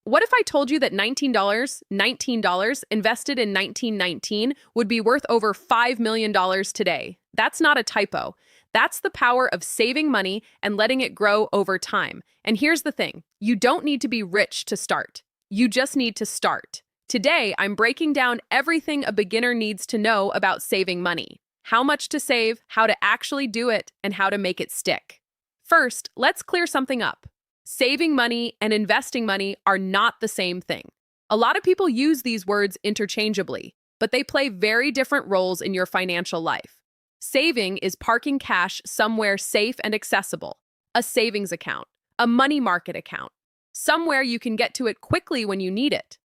What if I told you that $19 invested in 1919 would be worth over $5 million today? That's not a typo. That's the power of saving money and letting it grow over time. And here's the thing, you don't need to be rich to start. You just need to start. Today, I'm breaking down everything a beginner needs to know about saving money. How much to save, how to actually do it, and how to make it stick. First, let's clear something up. Saving money and investing money are not the same thing. A lot of people use these words interchangeably, but they play very different roles in your financial life. Saving is parking cash somewhere safe and accessible, a savings account, a money market account, somewhere you can get to it quickly when you need it.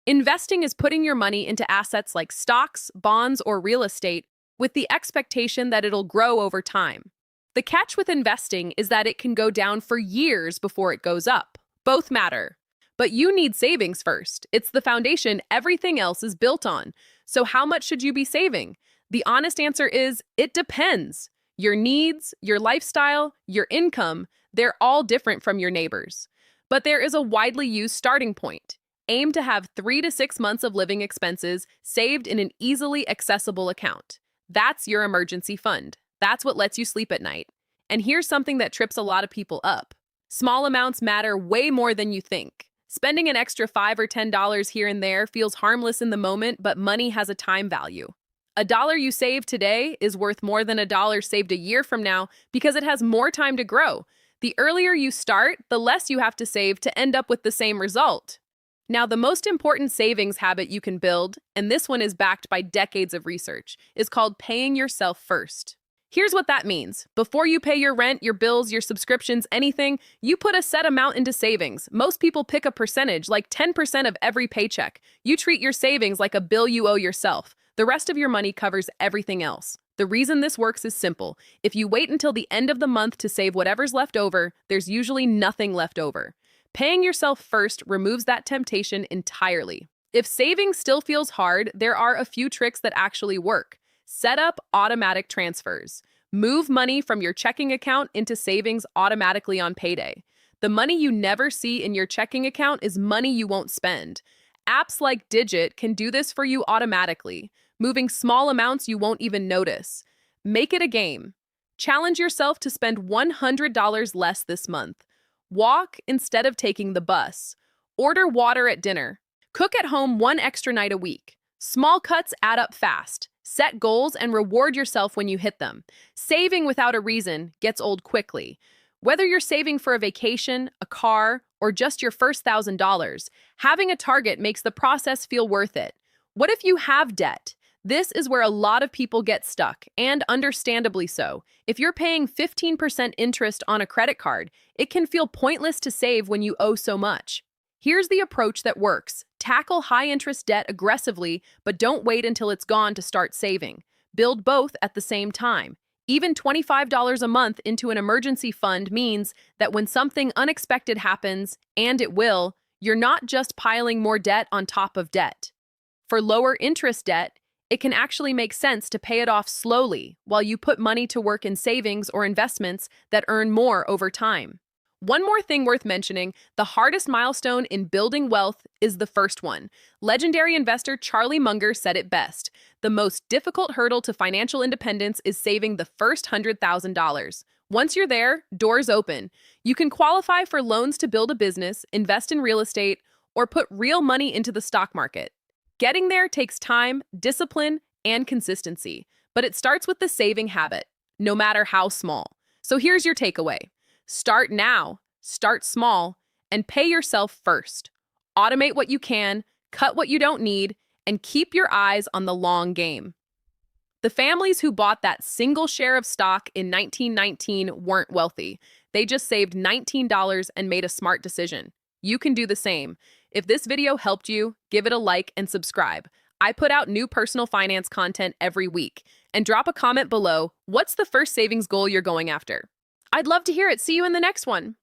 Investing is putting your money into assets like stocks, bonds, or real estate with the expectation that it'll grow over time. The catch with investing is that it can go down for years before it goes up. Both matter. But you need savings first. It's the foundation everything else is built on. So how much should you be saving? The honest answer is, it depends. Your needs, your lifestyle, your income, they're all different from your neighbors. But there is a widely used starting point. Aim to have 3 to 6 months of living expenses saved in an easily accessible account. That's your emergency fund. That's what lets you sleep at night. And here's something that trips a lot of people up. Small amounts matter way more than you think. Spending an extra $5 or $10 here and there feels harmless in the moment, but money has a time value. A dollar you save today is worth more than a dollar saved a year from now because it has more time to grow. The earlier you start, the less you have to save to end up with the same result. Now, the most important savings habit you can build, and this one is backed by decades of research, is called paying yourself first. Here's what that means. Before you pay your rent, your bills, your subscriptions, anything, you put a set amount into savings. Most people pick a percentage, like 10% of every paycheck. You treat your savings like a bill you owe yourself. The rest of your money covers everything else. The reason this works is simple. If you wait until the end of the month to save whatever's left over, there's usually nothing left over. Paying yourself first removes that temptation entirely. If saving still feels hard, there are a few tricks that actually work. Set up automatic transfers. Move money from your checking account into savings automatically on payday. The money you never see in your checking account is money you won't spend. Apps like Digit can do this for you automatically, moving small amounts you won't even notice. Make it a game. Challenge yourself to spend $100 less this month. Walk instead of taking the bus. Order water at dinner. Cook at home one extra night a week. Small cuts add up fast. Set goals and reward yourself when you hit them. Saving without a reason gets old quickly. Whether you're saving for a vacation, a car, or just your first $1,000, having a target makes the process feel worth it. What if you have debt? This is where a lot of people get stuck, and understandably so. If you're paying 15% interest on a credit card, it can feel pointless to save when you owe so much. Here's the approach that works. Tackle high-interest debt aggressively, but don't wait until it's gone to start saving. Build both at the same time. Even $25 a month into an emergency fund means that when something unexpected happens, and it will, you're not just piling more debt on top of debt. For lower interest debt, it can actually make sense to pay it off slowly while you put money to work in savings or investments that earn more over time. One more thing worth mentioning, the hardest milestone in building wealth is the first one. Legendary investor Charlie Munger said it best. The most difficult hurdle to financial independence is saving the first $100,000. Once you're there, doors open. You can qualify for loans to build a business, invest in real estate, or put real money into the stock market. Getting there takes time, discipline, and consistency, but it starts with the saving habit, no matter how small. So here's your takeaway. Start now, start small, and pay yourself first. Automate what you can, cut what you don't need, and keep your eyes on the long game. The families who bought that single share of stock in 1919 weren't wealthy. They just saved $19 and made a smart decision. You can do the same. If this video helped you, give it a like and subscribe. I put out new personal finance content every week. And drop a comment below, what's the first savings goal you're going after? I'd love to hear it. See you in the next one.